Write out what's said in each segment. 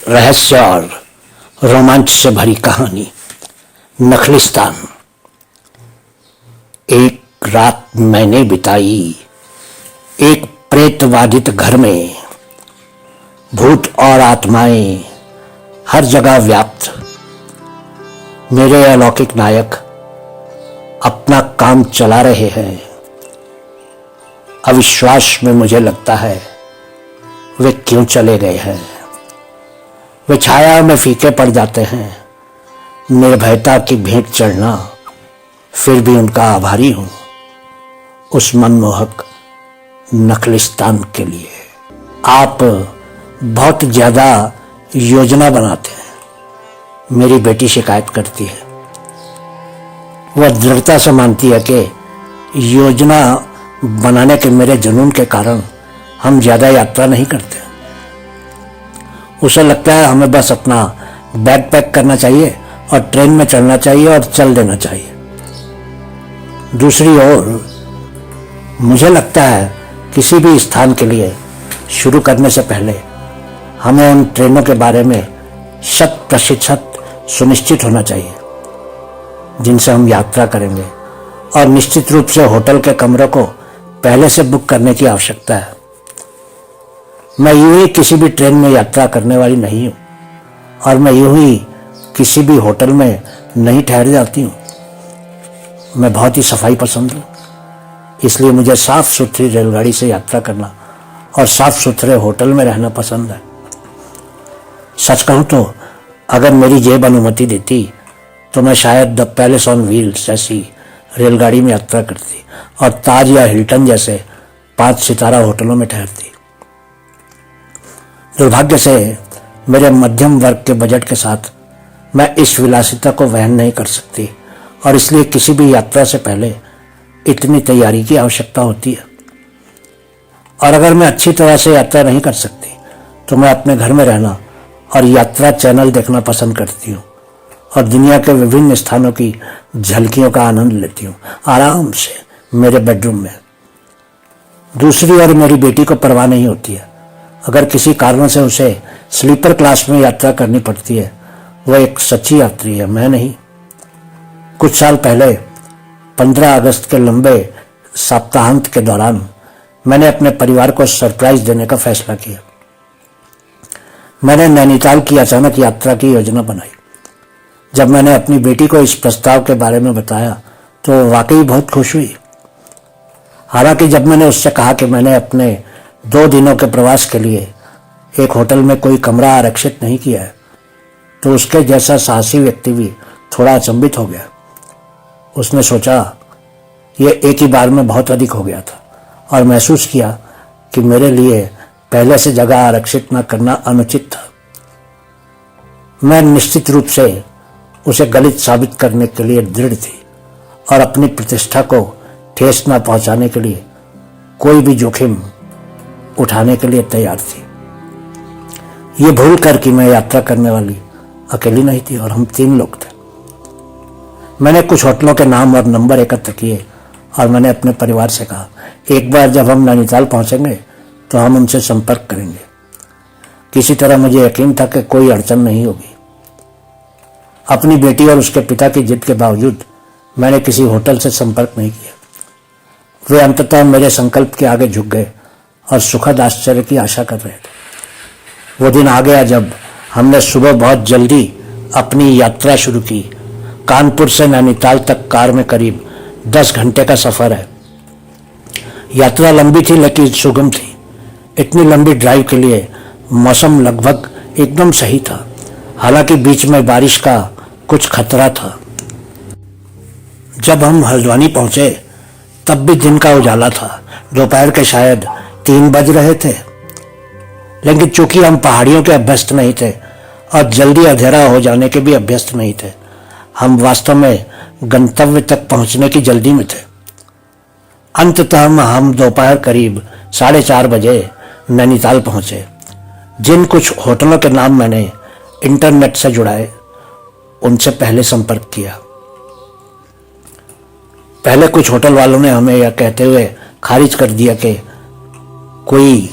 रहस्य और रोमांच से भरी कहानी नखलिस्तान। एक रात मैंने बिताई एक प्रेतवादित घर में। भूत और आत्माएं हर जगह व्याप्त। मेरे अलौकिक नायक अपना काम चला रहे हैं। अविश्वास में मुझे लगता है वे क्यों चले गए हैं। वे छाया में फीके पड़ जाते हैं। निर्भयता की भेंट चढ़ना, फिर भी उनका आभारी हूं उस मनमोहक नखलिस्तान के लिए। आप बहुत ज्यादा योजना बनाते हैं, मेरी बेटी शिकायत करती है। वह दृढ़ता से मानती है कि योजना बनाने के मेरे जुनून के कारण हम ज्यादा यात्रा नहीं करते। उसे लगता है हमें बस अपना बैग पैक करना चाहिए और ट्रेन में चढ़ना चाहिए और चल देना चाहिए। दूसरी ओर मुझे लगता है किसी भी स्थान के लिए शुरू करने से पहले हमें उन ट्रेनों के बारे में 100% सुनिश्चित होना चाहिए जिनसे हम यात्रा करेंगे, और निश्चित रूप से होटल के कमरों को पहले से बुक करने की आवश्यकता है। मैं यूं ही किसी भी ट्रेन में यात्रा करने वाली नहीं हूं, और मैं यूं ही किसी भी होटल में नहीं ठहर जाती हूं। मैं बहुत ही सफाई पसंद हूं, इसलिए मुझे साफ सुथरी रेलगाड़ी से यात्रा करना और साफ सुथरे होटल में रहना पसंद है। सच कहूं तो अगर मेरी जेब अनुमति देती तो मैं शायद द पैलेस ऑन व्हील्स जैसी रेलगाड़ी में यात्रा करती और ताज या हिल्टन जैसे 5 सितारा होटलों में ठहरती। दुर्भाग्य से मेरे मध्यम वर्ग के बजट के साथ मैं इस विलासिता को वहन नहीं कर सकती, और इसलिए किसी भी यात्रा से पहले इतनी तैयारी की आवश्यकता होती है। और अगर मैं अच्छी तरह से यात्रा नहीं कर सकती तो मैं अपने घर में रहना और यात्रा चैनल देखना पसंद करती हूँ और दुनिया के विभिन्न स्थानों की झलकियों का आनंद लेती हूँ आराम से मेरे बेडरूम में। दूसरी ओर मेरी बेटी को परवाह नहीं होती है। अगर किसी कारण से उसे स्लीपर क्लास में यात्रा करनी पड़ती है, वह एक सच्ची यात्री है, मैं नहीं। कुछ साल पहले 15 अगस्त के लंबे सप्ताहांत के दौरान मैंने अपने परिवार को सरप्राइज देने का फैसला किया। मैंने नैनीताल की अचानक यात्रा की योजना बनाई। जब मैंने अपनी बेटी को इस प्रस्ताव के बारे में बताया तो वो वाकई बहुत खुश हुई। हालांकि जब मैंने उससे कहा कि मैंने अपने 2 दिनों के प्रवास के लिए एक होटल में कोई कमरा आरक्षित नहीं किया है, तो उसके जैसा साहसी व्यक्ति भी थोड़ा अचंभित हो गया। उसने सोचा यह एक ही बार में बहुत अधिक हो गया था और महसूस किया कि मेरे लिए पहले से जगह आरक्षित न करना अनुचित था। मैं निश्चित रूप से उसे गलत साबित करने के लिए दृढ़ थी और अपनी प्रतिष्ठा को ठेस न पहुंचाने के लिए कोई भी जोखिम उठाने के लिए तैयार थी। ये भूल कर कि मैं यात्रा करने वाली अकेली नहीं थी और हम 3 लोग थे। मैंने कुछ होटलों के नाम और नंबर एकत्र किए और मैंने अपने परिवार से कहा एक बार जब हम नैनीताल पहुंचेंगे तो हम उनसे संपर्क करेंगे। किसी तरह मुझे यकीन था कि कोई अड़चन नहीं होगी। अपनी बेटी और उसके पिता की जिद के बावजूद मैंने किसी होटल से संपर्क नहीं किया। वे अंततः मेरे संकल्प के आगे झुक गए और सुखद आश्चर्य की आशा कर रहे थे। वो दिन आ गया जब हमने सुबह बहुत जल्दी अपनी यात्रा शुरू की। कानपुर से नैनीताल तक कार में करीब 10 घंटे का सफर है। यात्रा लंबी थी लेकिन सुगम थी। इतनी लंबी ड्राइव के लिए मौसम लगभग एकदम सही था। हालांकि बीच में बारिश का कुछ खतरा था। जब हम हल्द्वानी पहुंचे तब भी दिन का उजाला था। दोपहर के शायद 3 बज रहे थे, लेकिन चूंकि हम पहाड़ियों के अभ्यस्त नहीं थे और जल्दी अंधेरा हो जाने के भी अभ्यस्त नहीं थे, हम वास्तव में गंतव्य तक पहुंचने की जल्दी में थे। अंततः हम दोपहर करीब 4:30 बजे नैनीताल पहुंचे। जिन कुछ होटलों के नाम मैंने इंटरनेट से जुड़ाए उनसे पहले संपर्क किया। पहले कुछ होटल वालों ने हमें यह कहते हुए खारिज कर दिया कि कोई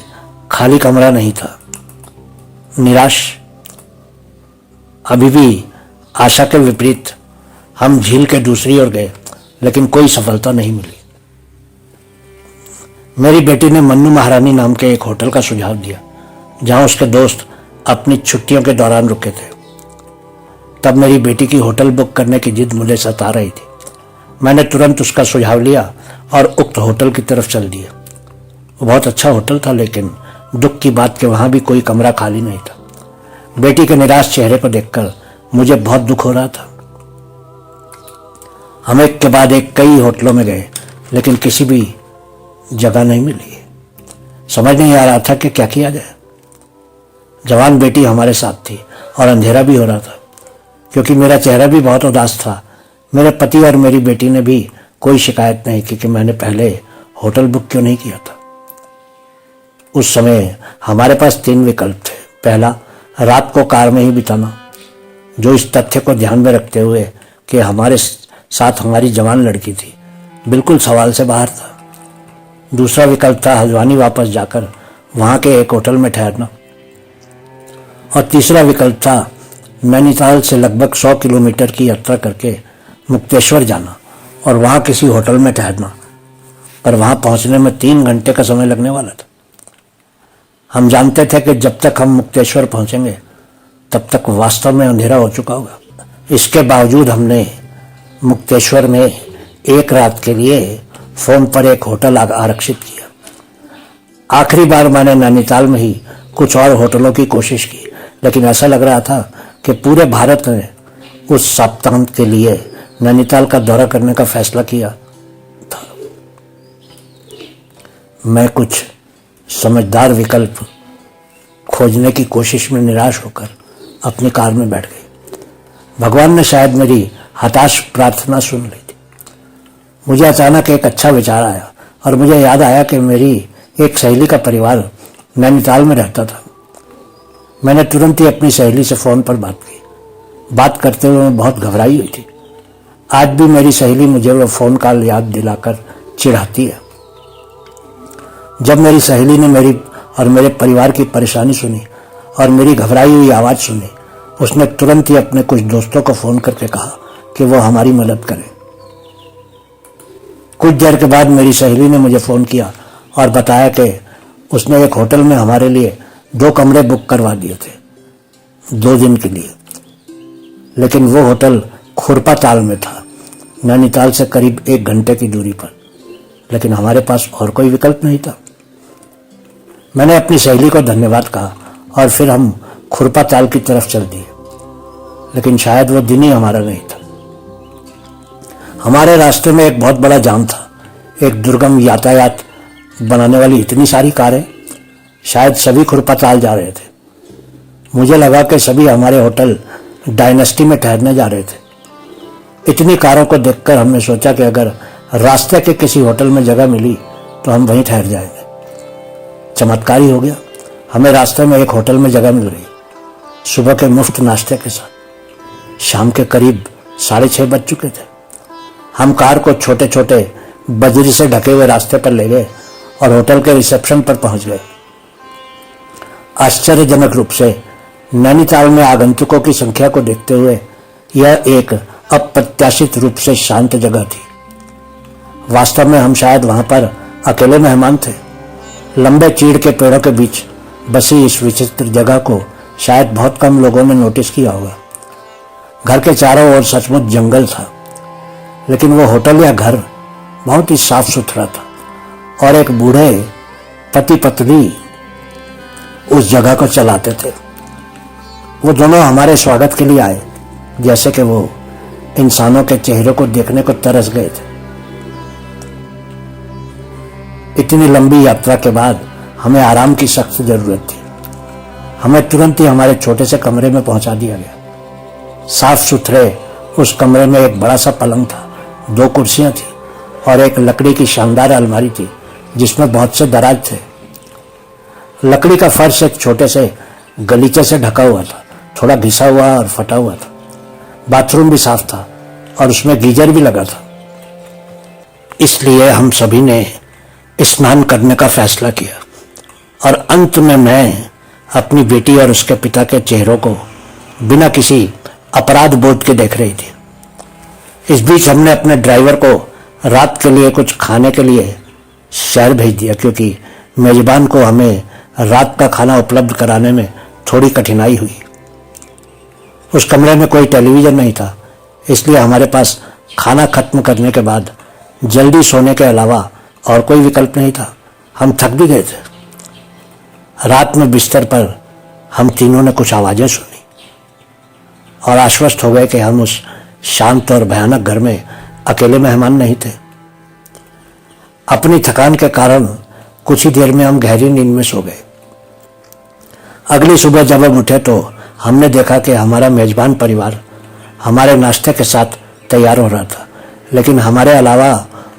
खाली कमरा नहीं था। निराश अभी भी आशा के विपरीत हम झील के दूसरी ओर गए, लेकिन कोई सफलता नहीं मिली। मेरी बेटी ने मन्नू महारानी नाम के एक होटल का सुझाव दिया, जहां उसके दोस्त अपनी छुट्टियों के दौरान रुके थे। तब मेरी बेटी की होटल बुक करने की जिद मुझे सता रही थी। मैंने तुरंत उसका सुझाव लिया और उक्त होटल की तरफ चल दिया। वो बहुत अच्छा होटल था, लेकिन दुख की बात कि वहां भी कोई कमरा खाली नहीं था। बेटी के निराश चेहरे को देखकर मुझे बहुत दुख हो रहा था। हम एक के बाद एक कई होटलों में गए, लेकिन किसी भी जगह नहीं मिली। समझ नहीं आ रहा था कि क्या किया जाए। जवान बेटी हमारे साथ थी और अंधेरा भी हो रहा था, क्योंकि मेरा चेहरा भी बहुत उदास था। मेरे पति और मेरी बेटी ने भी कोई शिकायत नहीं की कि मैंने पहले होटल बुक क्यों नहीं किया था। उस समय हमारे पास 3 विकल्प थे। पहला, रात को कार में ही बिताना, जो इस तथ्य को ध्यान में रखते हुए कि हमारे साथ हमारी जवान लड़की थी, बिल्कुल सवाल से बाहर था। दूसरा विकल्प था हल्द्वानी वापस जाकर वहां के एक होटल में ठहरना। और तीसरा विकल्प था नैनीताल से लगभग 100 किलोमीटर की यात्रा करके मुक्तेश्वर जाना और वहां किसी होटल में ठहरना, पर वहां पहुंचने में 3 घंटे का समय लगने वाला था। हम जानते थे कि जब तक हम मुक्तेश्वर पहुंचेंगे तब तक वास्तव में अंधेरा हो चुका होगा। इसके बावजूद हमने मुक्तेश्वर में एक रात के लिए फोन पर एक होटल आरक्षित किया। आखिरी बार मैंने नैनीताल में ही कुछ और होटलों की कोशिश की, लेकिन ऐसा लग रहा था कि पूरे भारत ने उस सप्ताहांत के लिए नैनीताल का दौरा करने का फैसला किया था। मैं कुछ समझदार विकल्प खोजने की कोशिश में निराश होकर अपनी कार में बैठ गई। भगवान ने शायद मेरी हताश प्रार्थना सुन ली थी। मुझे अचानक एक अच्छा विचार आया और मुझे याद आया कि मेरी एक सहेली का परिवार नैनीताल में रहता था। मैंने तुरंत ही अपनी सहेली से फोन पर बात की। बात करते हुए मैं बहुत घबराई हुई थी। आज भी मेरी सहेली मुझे वो फोन कॉल याद दिलाकर चिढ़ाती है। जब मेरी सहेली ने मेरी और मेरे परिवार की परेशानी सुनी और मेरी घबराई हुई आवाज सुनी, उसने तुरंत ही अपने कुछ दोस्तों को फोन करके कहा कि वो हमारी मदद करें। कुछ देर के बाद मेरी सहेली ने मुझे फोन किया और बताया कि उसने एक होटल में हमारे लिए 2 कमरे बुक करवा दिए थे 2 दिन के लिए, लेकिन वो होटल खुरपा ताल में था, नैनीताल से करीब 1 घंटे की दूरी पर। लेकिन हमारे पास और कोई विकल्प नहीं था। मैंने अपनी सहेली को धन्यवाद कहा और फिर हम खुरपा ताल की तरफ चल दिए, लेकिन शायद वो दिन ही हमारा नहीं था। हमारे रास्ते में एक बहुत बड़ा जाम था। एक दुर्गम यातायात बनाने वाली इतनी सारी कारें, शायद सभी खुरपा ताल जा रहे थे। मुझे लगा कि सभी हमारे होटल डायनेस्टी में ठहरने जा रहे थे। इतनी कारों को देखकर हमने सोचा कि अगर रास्ते के किसी होटल में जगह मिली तो हम वहीं ठहर जाएंगे। चमत्कार ही हो गया। हमें रास्ते में एक होटल में जगह मिल गई, सुबह के मुफ्त नाश्ते के साथ। शाम के करीब 6:30 बज चुके थे। हम कार को छोटे छोटे बजरी से ढके हुए रास्ते पर ले गए और होटल के रिसेप्शन पर पहुंच गए। आश्चर्यजनक रूप से नैनीताल में आगंतुकों की संख्या को देखते हुए यह एक अप्रत्याशित रूप से शांत जगह थी। वास्तव में हम शायद वहां पर अकेले मेहमान थे। लंबे चीड़ के पेड़ों के बीच बसी इस विचित्र जगह को शायद बहुत कम लोगों ने नोटिस किया होगा। घर के चारों ओर सचमुच जंगल था, लेकिन वो होटल या घर बहुत ही साफ सुथरा था और एक बूढ़े पति पत्नी उस जगह को चलाते थे। वो दोनों हमारे स्वागत के लिए आए, जैसे कि वो इंसानों के चेहरों को देखने को तरस गए थे। इतनी लंबी यात्रा के बाद हमें आराम की सख्त जरूरत थी। हमें तुरंत ही हमारे छोटे से कमरे में पहुंचा दिया गया। साफ सुथरे उस कमरे में एक बड़ा सा पलंग था, 2 कुर्सियां थी और एक लकड़ी की शानदार अलमारी थी जिसमें बहुत से दराज थे। लकड़ी का फर्श एक छोटे से गलीचे से ढका हुआ था, थोड़ा घिसा हुआ और फटा हुआ था। बाथरूम भी साफ था और उसमें गीजर भी लगा था। इसलिए हम सभी ने स्नान करने का फैसला किया और अंत में मैं अपनी बेटी और उसके पिता के चेहरों को बिना किसी अपराध बोध के देख रही थी। इस बीच हमने अपने ड्राइवर को रात के लिए कुछ खाने के लिए शहर भेज दिया, क्योंकि मेजबान को हमें रात का खाना उपलब्ध कराने में थोड़ी कठिनाई हुई। उस कमरे में कोई टेलीविजन नहीं था, इसलिए हमारे पास खाना खत्म करने के बाद जल्दी सोने के अलावा और कोई विकल्प नहीं था। हम थक भी गए थे। रात में बिस्तर पर हम तीनों ने कुछ आवाजें सुनी और आश्वस्त हो गए कि हम उस शांत और भयानक घर में अकेले मेहमान नहीं थे। अपनी थकान के कारण कुछ ही देर में हम गहरी नींद में सो गए। अगली सुबह जब हम उठे तो हमने देखा कि हमारा मेजबान परिवार हमारे नाश्ते के साथ तैयार हो रहा था, लेकिन हमारे अलावा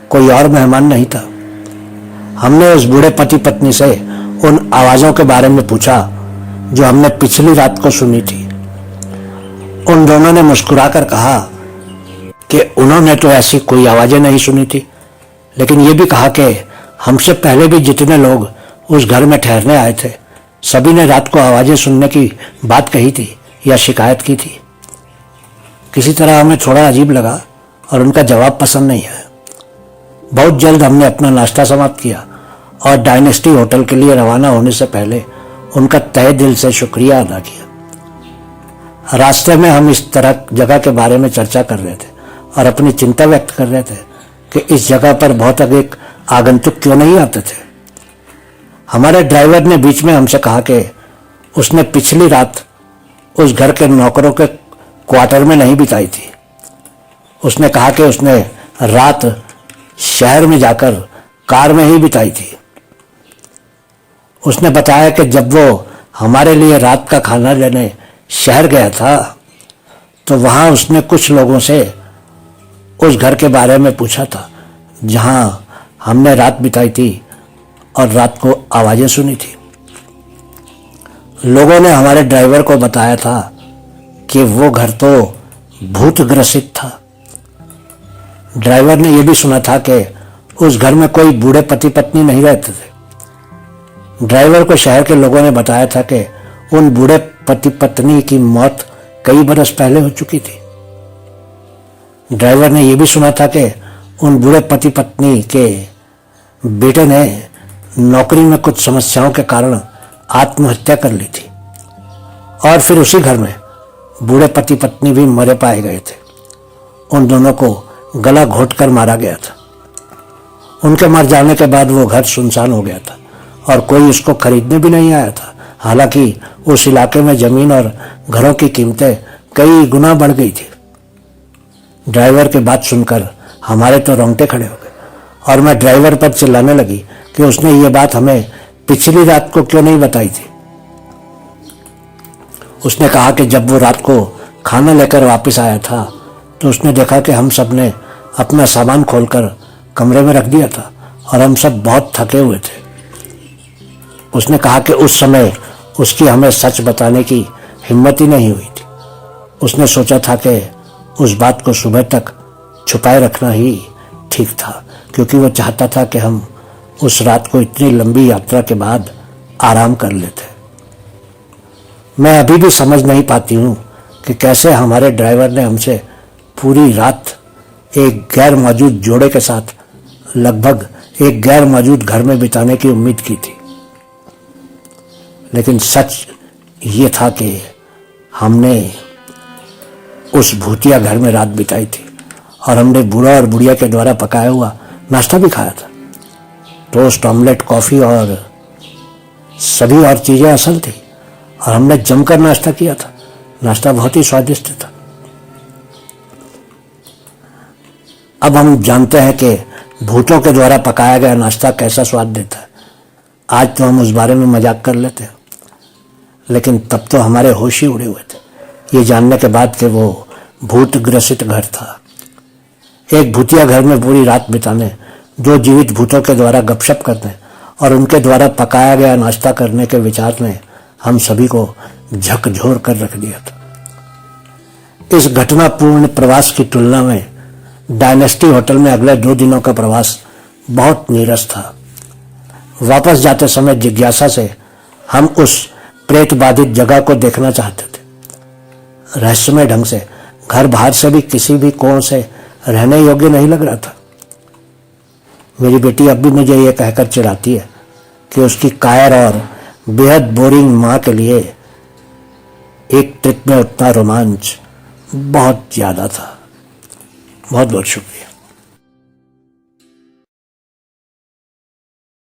कोई और मेहमान नहीं था। हमने उस बूढ़े पति पत्नी से उन आवाजों के बारे में पूछा जो हमने पिछली रात को सुनी थी। उन दोनों ने मुस्कुराकर कहा कि उन्होंने तो ऐसी कोई आवाजें नहीं सुनी थी, लेकिन ये भी कहा कि हमसे पहले भी जितने लोग उस घर में ठहरने आए थे, सभी ने रात को आवाजें सुनने की बात कही थी या शिकायत की थी। किसी तरह हमें थोड़ा अजीब लगा और उनका जवाब पसंद नहीं आया। बहुत जल्द हमने अपना नाश्ता समाप्त किया और डायनेस्टी होटल के लिए रवाना होने से पहले उनका तहे दिल से शुक्रिया अदा किया। रास्ते में हम इस तरह जगह के बारे में चर्चा कर रहे थे और अपनी चिंता व्यक्त कर रहे थे कि इस जगह पर बहुत अधिक आगंतुक क्यों नहीं आते थे। हमारे ड्राइवर ने बीच में हमसे कहा कि उसने पिछली रात उस घर के नौकरों के क्वार्टर में नहीं बिताई थी। उसने कहा कि उसने रात शहर में जाकर कार में ही बिताई थी। उसने बताया कि जब वो हमारे लिए रात का खाना लेने शहर गया था तो वहां उसने कुछ लोगों से उस घर के बारे में पूछा था जहां हमने रात बिताई थी और रात को आवाजें सुनी थी। लोगों ने हमारे ड्राइवर को बताया था कि वो घर तो भूत ग्रसित था। ड्राइवर ने यह भी सुना था कि उस घर में कोई बूढ़े पति पत्नी नहीं रहते थे। ड्राइवर को शहर के लोगों ने बताया था कि उन बूढ़े पति पत्नी की मौत कई बरस पहले हो चुकी थी। ड्राइवर ने यह भी सुना था कि उन बूढ़े पति पत्नी के बेटे ने नौकरी में कुछ समस्याओं के कारण आत्महत्या कर ली थी और फिर उसी घर में बूढ़े पति पत्नी भी मरे पाए गए थे। उन दोनों को गला घोंटकर मारा गया था। उनके मर जाने के बाद वो घर सुनसान हो गया था और कोई उसको खरीदने भी नहीं आया था। हालांकि उस इलाके में जमीन और घरों की कीमतें कई गुना बढ़ गई थी। ड्राइवर की बात सुनकर हमारे तो रोंगटे खड़े हो गए और मैं ड्राइवर पर चिल्लाने लगी कि उसने ये बात हमें पिछली रात को क्यों नहीं बताई थी। उसने कहा कि जब वो रात को खाना लेकर वापस आया था तो उसने देखा कि हम सब ने अपना सामान खोलकर कमरे में रख दिया था और हम सब बहुत थके हुए थे। उसने कहा कि उस समय उसकी हमें सच बताने की हिम्मत ही नहीं हुई थी। उसने सोचा था कि उस बात को सुबह तक छुपाए रखना ही ठीक था, क्योंकि वो चाहता था कि हम उस रात को इतनी लंबी यात्रा के बाद आराम कर लेते। मैं अभी भी समझ नहीं पाती हूँ कि कैसे हमारे ड्राइवर ने हमसे पूरी रात एक गैर मौजूद जोड़े के साथ लगभग एक गैर मौजूद घर में बिताने की उम्मीद की थी। लेकिन सच ये था कि हमने उस भूतिया घर में रात बिताई थी और हमने बूढ़ा और बुढ़िया के द्वारा पकाया हुआ नाश्ता भी खाया था। टोस्ट, ऑमलेट, कॉफी और सभी और चीजें असल थी और हमने जमकर नाश्ता किया था। नाश्ता बहुत ही स्वादिष्ट था। अब हम जानते हैं कि भूतों के द्वारा पकाया गया नाश्ता कैसा स्वाद देता है। आज तो हम उस बारे में मजाक कर लेते हैं, लेकिन तब तो हमारे होश ही उड़े हुए थे ये जानने के बाद कि वो भूत ग्रसित घर था। एक भूतिया घर में पूरी रात बिताने, दो जीवित भूतों के द्वारा गपशप करने और उनके द्वारा पकाया गया नाश्ता करने के विचार ने हम सभी को झकझोर कर रख दिया था। इस घटनापूर्ण प्रवास की तुलना में डायनेस्टी होटल में अगले 2 दिनों का प्रवास बहुत नीरस था। वापस जाते समय जिज्ञासा से हम उस प्रेत बाधित जगह को देखना चाहते थे। रहस्यमय ढंग से, घर बाहर से भी किसी भी कोण से रहने योग्य नहीं लग रहा था। मेरी बेटी अब भी मुझे ये कहकर चिढ़ाती है कि उसकी कायर और बेहद बोरिंग माँ के लिए एक ट्रिप में उतना रोमांच बहुत ज़्यादा था। बहुत बहुत शुक्रिया।